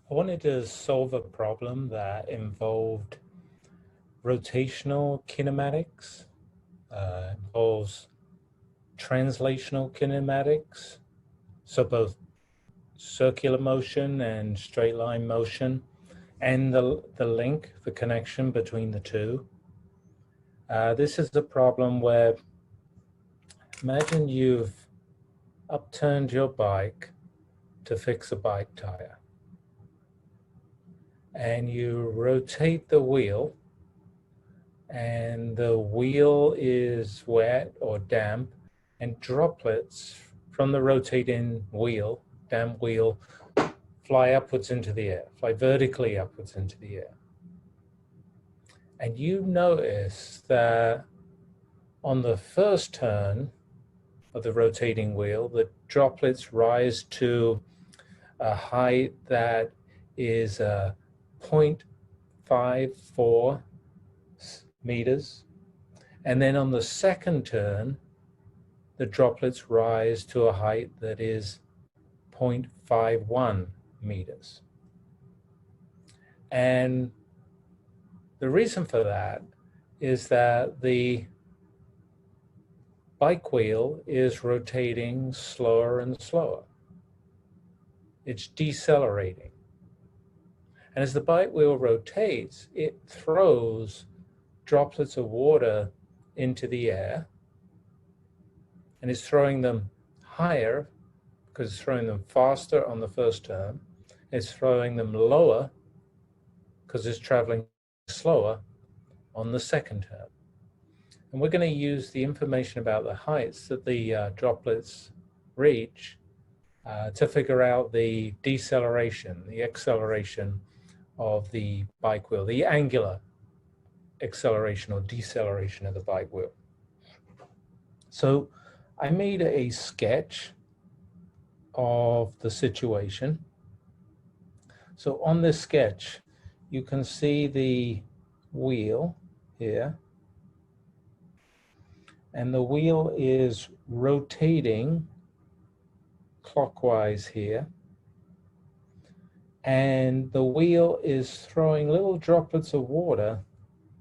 I wanted to solve a problem that involved rotational kinematics, involves translational kinematics, so both circular motion and straight line motion, and the link, the connection between the two. This is a problem where, imagine you've upturned your bike to fix a bike tire, and you rotate the wheel, and the wheel is wet or damp, and droplets from the rotating wheel, damp wheel, fly upwards into the air, fly vertically upwards into the air. And you notice that on the first turn of the rotating wheel, the droplets rise to a height that is 0.54 meters. And then on the second turn, the droplets rise to a height that is 0.51 meters. And the reason for that is that the bike wheel is rotating slower and slower. It's decelerating. And as the bike wheel rotates, it throws droplets of water into the air, and it's throwing them higher because it's throwing them faster on the first turn. It's throwing them lower because it's traveling slower on the second turn. And we're going to use the information about the heights that the droplets reach to figure out the deceleration, the acceleration of the bike wheel, the angular acceleration or deceleration of the bike wheel. So I made a sketch of the situation. So on this sketch, you can see the wheel here, and the wheel is rotating clockwise here, and the wheel is throwing little droplets of water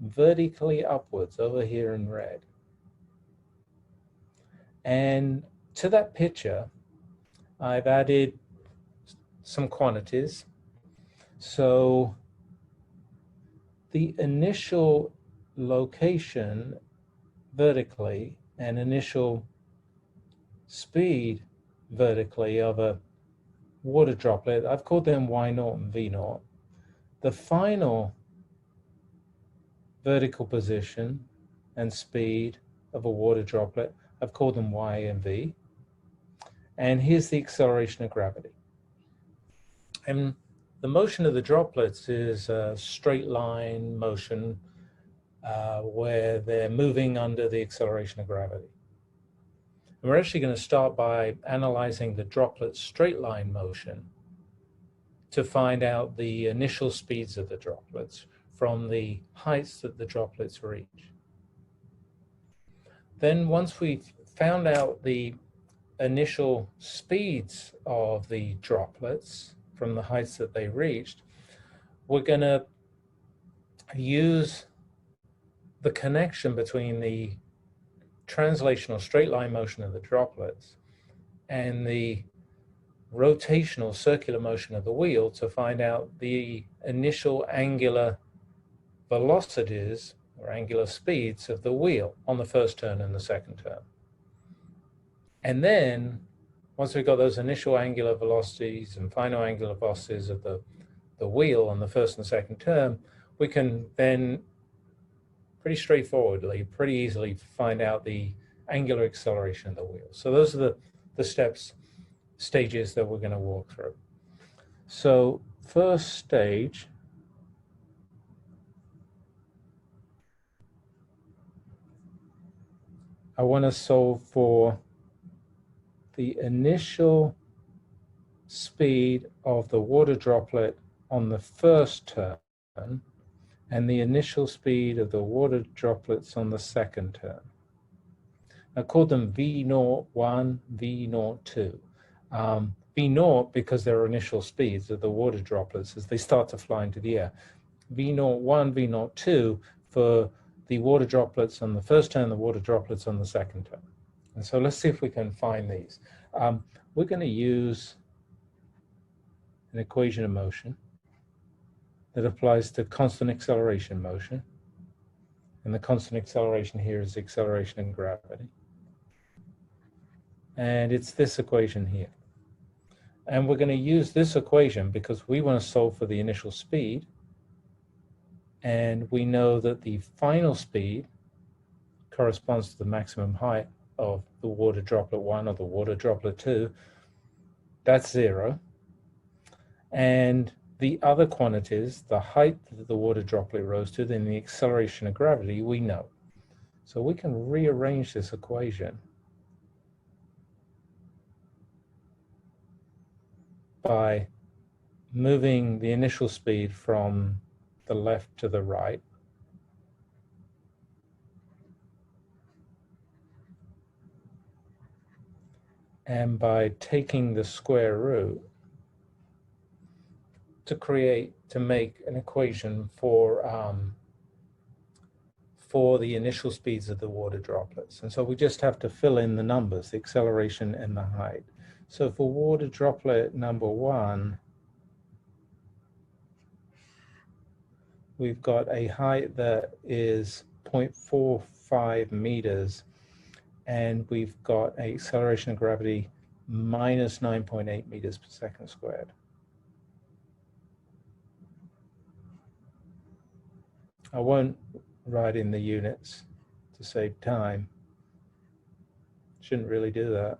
vertically upwards over here in red. And to that picture, I've added some quantities. So the initial location vertically and initial speed vertically of a water droplet, I've called them Y0 and V0. The final vertical position and speed of a water droplet, I've called them Y and V. And here's the acceleration of gravity. And the motion of the droplets is a straight line motion where they're moving under the acceleration of gravity. And we're actually going to start by analyzing the droplet straight line motion to find out the initial speeds of the droplets from the heights that the droplets reach. Then once we've found out the initial speeds of the droplets from the heights that they reached, we're going to use the connection between the translational straight line motion of the droplets and the rotational circular motion of the wheel to find out the initial angular velocities or angular speeds of the wheel on the first turn and the second turn. And then once we've got those initial angular velocities and final angular velocities of the wheel on the first and second turn, we can then pretty straightforwardly, pretty easily find out the angular acceleration of the wheel. So those are the stages that we're going to walk through. So first stage, I want to solve for the initial speed of the water droplet on the first turn and the initial speed of the water droplets on the second turn. I called them V01, V02. V naught, because there are initial speeds of the water droplets as they start to fly into the air. V naught 1, V naught 2 for the water droplets on the first turn, the water droplets on the second turn. And so let's see if we can find these. We're going to use an equation of motion that applies to constant acceleration motion. And the constant acceleration here is the acceleration in gravity. And it's this equation here. And we're going to use this equation because we want to solve for the initial speed. And we know that the final speed corresponds to the maximum height of the water droplet 1 or the water droplet 2. That's 0. And the other quantities, the height that the water droplet rose to, then the acceleration of gravity, we know. So we can rearrange this equation by moving the initial speed from the left to the right. And by taking the square root to make an equation for the initial speeds of the water droplets. And so we just have to fill in the numbers, the acceleration and the height. So for water droplet number 1, we've got a height that is 0.45 meters, and we've got an acceleration of gravity minus 9.8 meters per second squared. I won't write in the units to save time. Shouldn't really do that.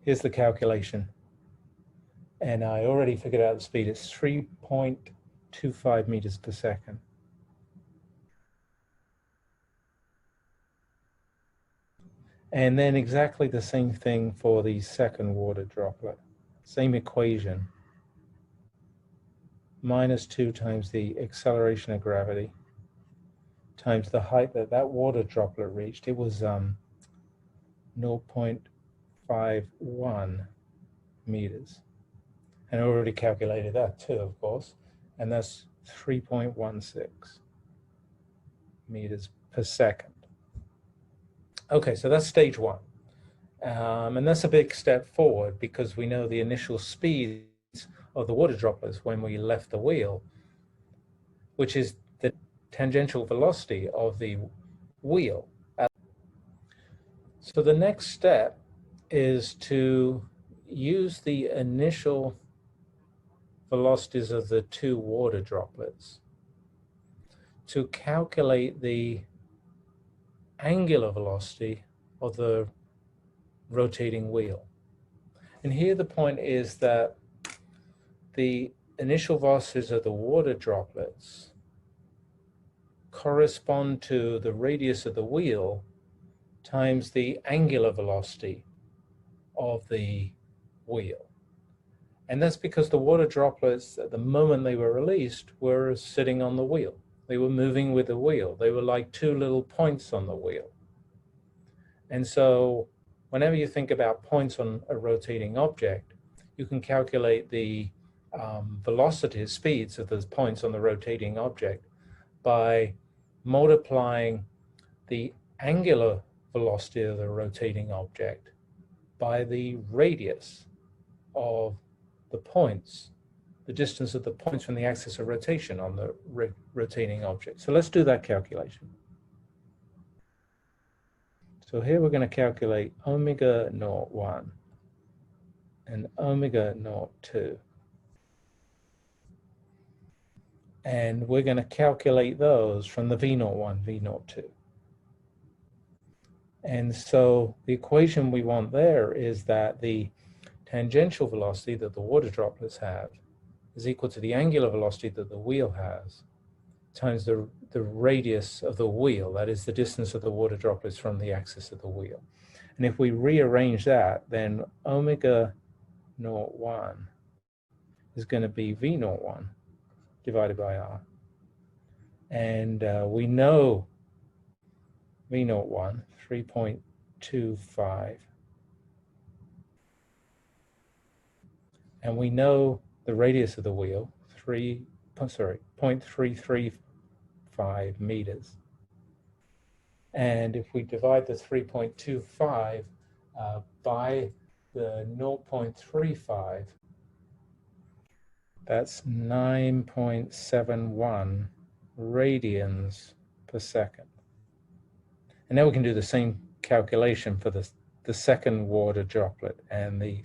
Here's the calculation. And I already figured out the speed. It's 3.25 meters per second. And then exactly the same thing for the second water droplet. Same equation. Minus 2 times the acceleration of gravity times the height that that water droplet reached. It was 0.51 meters. And I already calculated that too, of course. And that's 3.16 meters per second. Okay, so that's stage 1. And that's a big step forward because we know the initial speeds of the water droplets when we left the wheel, which is the tangential velocity of the wheel. So the next step is to use the initial velocities of the 2 water droplets to calculate the angular velocity of the rotating wheel. And here the point is that the initial velocities of the water droplets correspond to the radius of the wheel times the angular velocity of the wheel. And that's because the water droplets, at the moment they were released, were sitting on the wheel. They were moving with the wheel. They were like 2 little points on the wheel. And so whenever you think about points on a rotating object, you can calculate the velocities, speeds of those points on the rotating object by multiplying the angular velocity of the rotating object by the radius of the points, the distance of the points from the axis of rotation on the rotating object. So let's do that calculation. So here we're going to calculate omega naught 1 and omega naught 2. And we're going to calculate those from the V naught 1, V naught 2. And so the equation we want there is that the tangential velocity that the water droplets have is equal to the angular velocity that the wheel has times the radius of the wheel, that is the distance of the water droplets from the axis of the wheel. And if we rearrange that, then omega naught 1 is going to be V naught 1 divided by R. And we know V naught 1, 3.25 And we know the radius of the wheel, 0.335 meters. And if we divide the 3.25 by the 0.35, that's 9.71 radians per second. And now we can do the same calculation for the second water droplet and the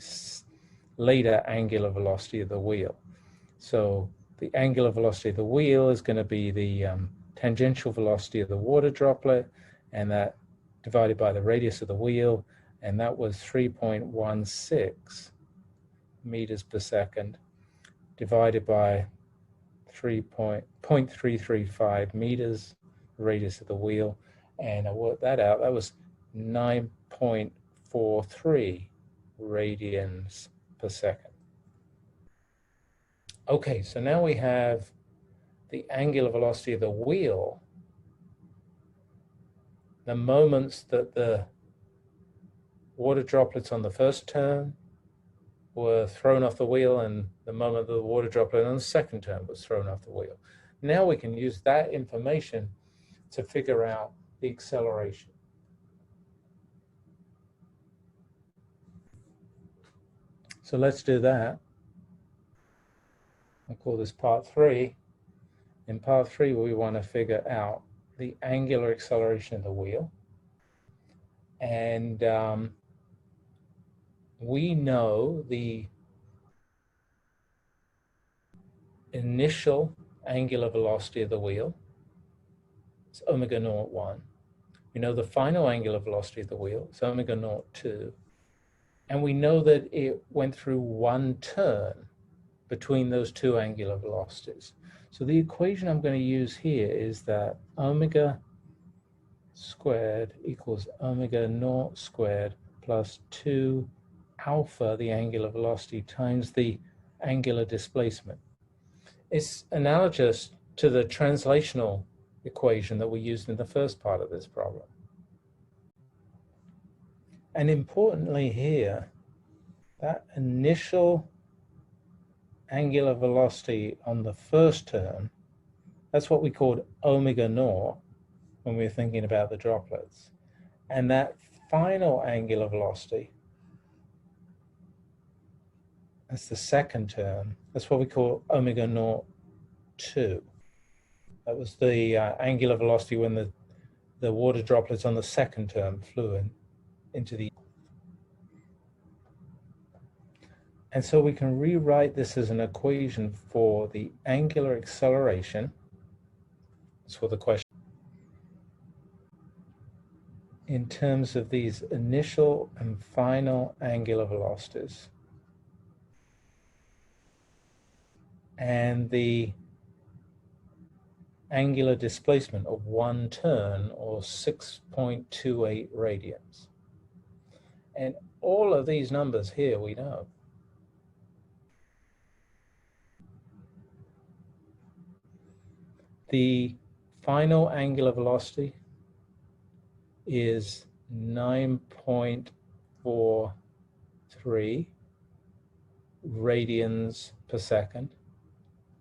later angular velocity of the wheel. So the angular velocity of the wheel is going to be the tangential velocity of the water droplet, and that divided by the radius of the wheel, and that was 3.16 meters per second, divided by 0.335 meters, radius of the wheel, and I worked that out. That was 9.43 radians per second. Okay, so now we have the angular velocity of the wheel, the moments that the water droplets on the first turn were thrown off the wheel, and the moment the water droplet on the second turn was thrown off the wheel. Now we can use that information to figure out the acceleration. So let's do that. I'll call this part 3. In part 3, we want to figure out the angular acceleration of the wheel. And we know the initial angular velocity of the wheel. It's omega naught 1. We know the final angular velocity of the wheel. It's omega naught 2. And we know that it went through one turn between those two angular velocities. So the equation I'm going to use here is that omega squared equals omega naught squared plus 2 alpha, the angular velocity, times the angular displacement. It's analogous to the translational equation that we used in the first part of this problem. And importantly here, that initial angular velocity on the first turn, that's what we called omega naught when we were thinking about the droplets. And that final angular velocity, that's the second turn, that's what we call omega naught 2. That was the angular velocity when the water droplets on the second turn flew into the... And so we can rewrite this as an equation for the angular acceleration. That's what the question. In terms of these initial and final angular velocities. And the angular displacement of one turn, or 6.28 radians. And all of these numbers here we know. The final angular velocity is 9.43 radians per second.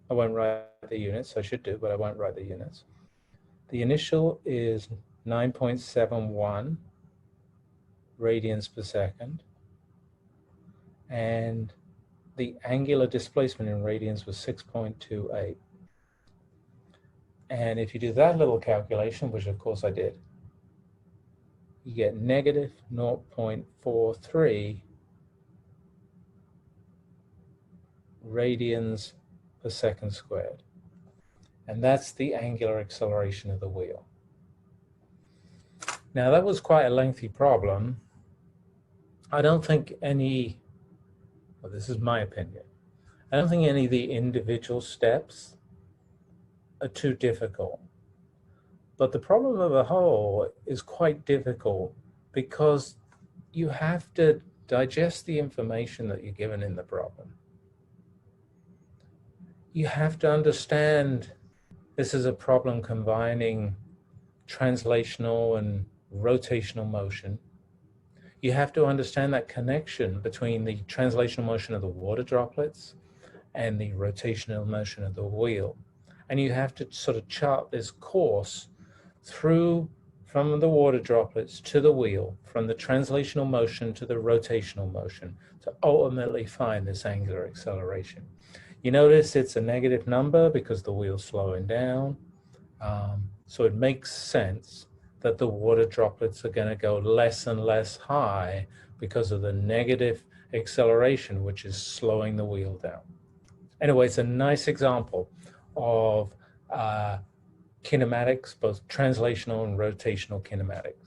I won't write the units, I should do, but I won't write the units. The initial is 9.71 radians per second. And the angular displacement in radians was 6.28. And if you do that little calculation, which of course I did, you get negative 0.43 radians per second squared. And that's the angular acceleration of the wheel. Now that was quite a lengthy problem. I don't think any, well, this is my opinion, I don't think any of the individual steps are too difficult. But the problem of a whole is quite difficult because you have to digest the information that you're given in the problem. You have to understand this is a problem combining translational and rotational motion. you have to understand that connection between the translational motion of the water droplets and the rotational motion of the wheel. And you have to sort of chart this course through from the water droplets to the wheel, from the translational motion to the rotational motion, to ultimately find this angular acceleration. You notice it's a negative number because the wheel's slowing down. So it makes sense that the water droplets are going to go less and less high because of the negative acceleration, which is slowing the wheel down. Anyway, it's a nice example of kinematics, both translational and rotational kinematics.